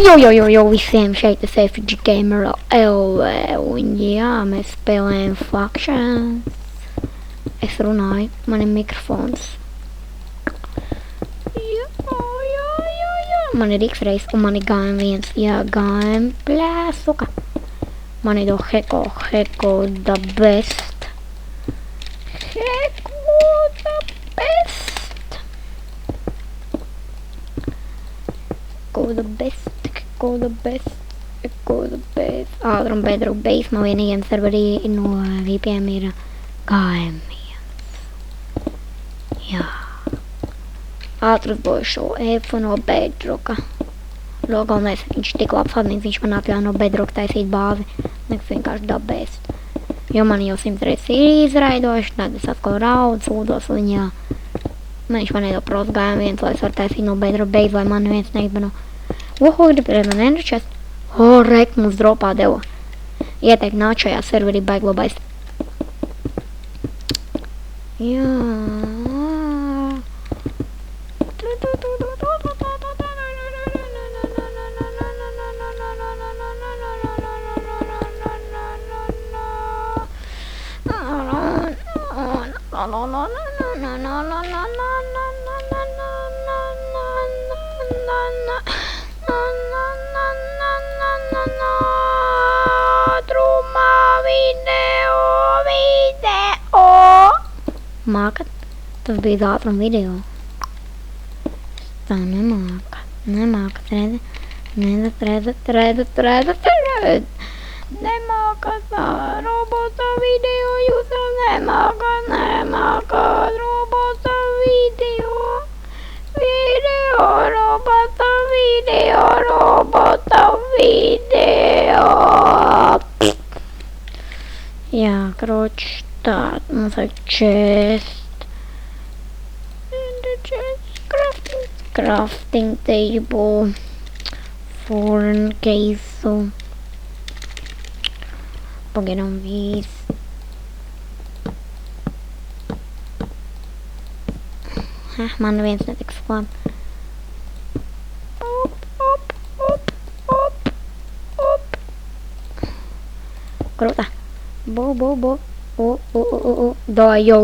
Jo, visiem šeit es FG Gamer LV, un jā, mēs spēlējam Factions. Es runāju, man ir mikrofons. Jā. Man ir X-Rays, un man ir GM1, jā, GM plēsuka. Man ir do Heko the best. Go the best. Ātrum bedrock base, man vienīgiem serverī no VPN ir GM1. Jā. Ātri uzbojušo F no bedrocka. Galvenais, viņš tik labs admins, viņš man atļauj no bedrocka taisīt bāzi. Nekas vienkārši the best. Jo man jau 100 reizes ir izraidojuši, tad es atkal raudu, sūdos viņā. Viņš man iedod pros GM1, lai es varu taisīt no bedrocka base, lai man neviens neizbano. Grib man enerģijas. Rek, mums dropā deva. Ieteikt nāc šajā serverī baiglobais. Jā. Mākat? Tas bija ātrum video. Tā nemākat. Redzat. Nemākat robota video, jūs jau nemākat robota video. Robota video. Jā, kroč. Tā, mums ir chest. And the chest crafting table. Foreign case. Pagaidām viss. Man neviens netiks klāt. Krūtā. Bo. Da, jo.